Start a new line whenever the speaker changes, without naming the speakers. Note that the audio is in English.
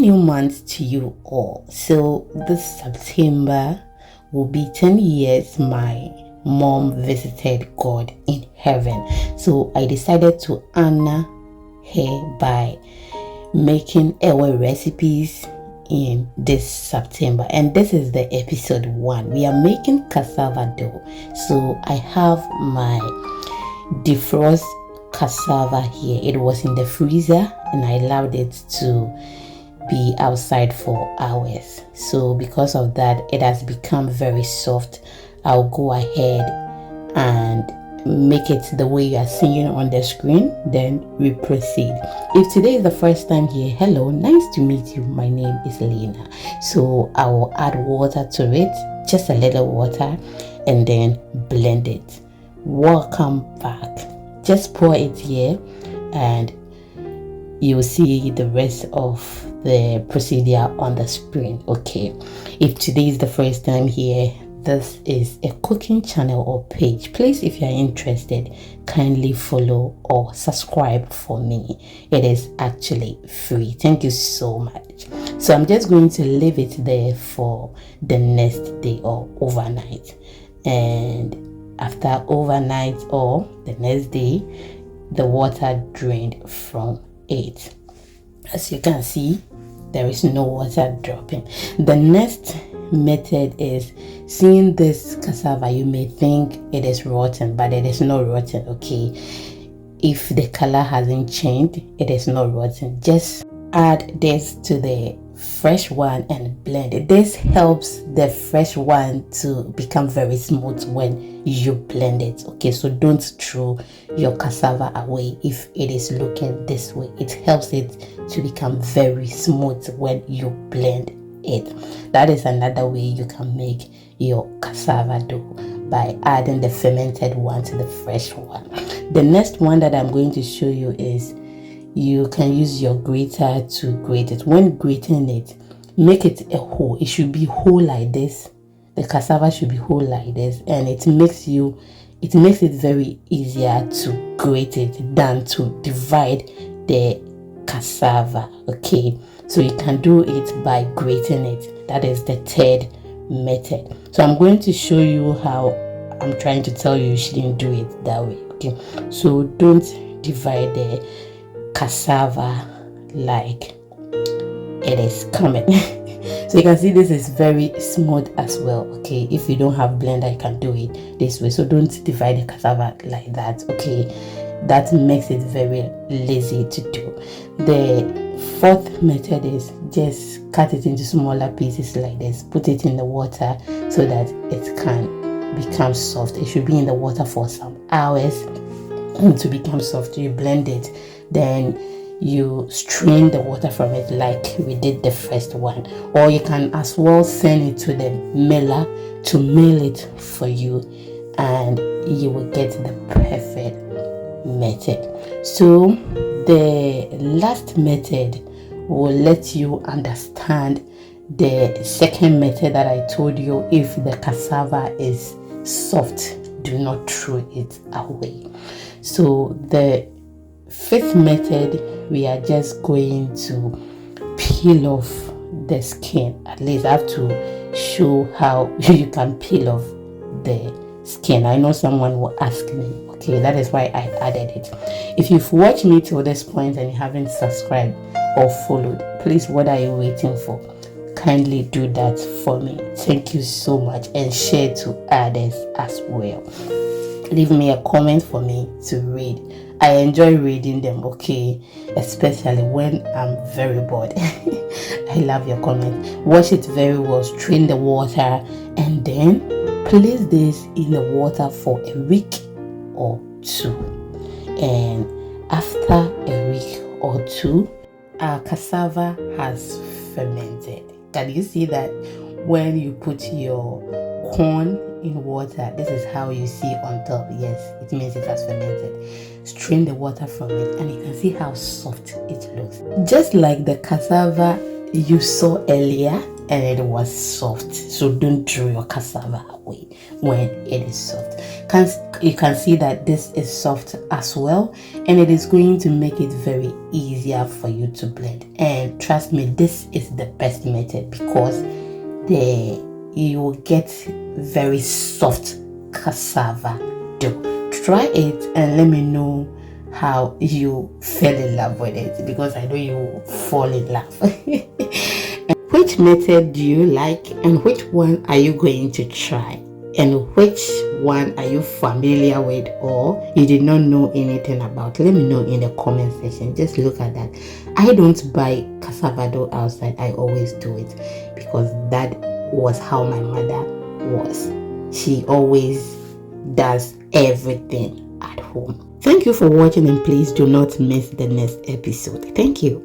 new month to you all. So this September will be 10 years my mom visited God in heaven. So I decided to honor her by making our recipes in this September, and this is the episode 1. We are making cassava dough. So I have my defrost cassava here. It was in the freezer and I allowed it to be outside for hours. So because of that, it has become very soft. I'll go ahead and make it the way you are seeing on the screen, then we proceed. If today is the first time here, hello, nice to meet you. My name is Lena. So I will add water to it, just a little water, and then blend it. Welcome back. Just pour it here and you'll see the rest of the procedure on the screen. Okay, if today is the first time here, this is a cooking channel or page. Please, if you are interested, kindly follow or subscribe for me. It is actually free. Thank you so much. So I'm just going to leave it there for the next day or overnight, and after overnight or the next day, the water drained from it. As you can see, there is no water dropping. The next method is, seeing this cassava, you may think it is rotten, but it is not rotten. Okay, if the color hasn't changed, it is not rotten. Just add this to the fresh one and blend it. This helps the fresh one to become very smooth when you blend it. Okay, so don't throw your cassava away if it is looking this way. It helps it to become very smooth when you blend it. That is another way you can make your cassava dough, by adding the fermented one to the fresh one. The next one that I'm going to show you is, you can use your grater to grate it. When grating it, make it a whole. It should be whole like this. The cassava should be whole like this, and it makes it very easier to grate it than to divide the cassava. Okay, so you can do it by grating it. That is the third method. So I'm going to show you how. I'm trying to tell you shouldn't do it that way. Okay, so don't divide the cassava like it is coming. So you can see this is very smooth as well. Okay, if you don't have blender, you can do it this way. So don't divide the cassava like that. Okay, that makes it very lazy to do. The fourth method is, just cut it into smaller pieces like this, put it in the water so that it can become soft. It should be in the water for some hours to become soft. You blend it, then you strain the water from it like we did the first one, or you can as well send it to the miller to mill it for you, and you will get the perfect method. So the last method will let you understand the second method that I told you. If the cassava is soft, do not throw it away. So the fifth method, we are just going to peel off the skin. At least I have to show how you can peel off the skin. I know someone will ask me. Okay, that is why I added it. If you've watched me till this point and you haven't subscribed or followed, please, what are you waiting for? Kindly do that for me. Thank you so much, and share to others as well. Leave me a comment for me to read. I enjoy reading them, okay, especially when I'm very bored. I love your comment. Wash it very well, strain the water, and then place this in the water for a week or two. And after a week or two, our cassava has fermented. Can you see that? When you put your corn in water, this is how you see on top. Yes, it means it has fermented. Strain the water from it, and you can see how soft it looks, just like the cassava you saw earlier, and it was soft. So don't throw your cassava away. when it is soft. You can see that this is soft as well, and it is going to make it very easier for you to blend. And trust me, this is the best method because you will get very soft cassava dough. Try it and let me know how you fell in love with it, because I know you will fall in love. Which method do you like, and which one are you going to try, and which one are you familiar with or you did not know anything about? Let me know in the comment section. Just look at that. I don't buy cassava dough outside. I always do it because that was how my mother was. She always does everything at home. Thank you for watching, and please do not miss the next episode. Thank you.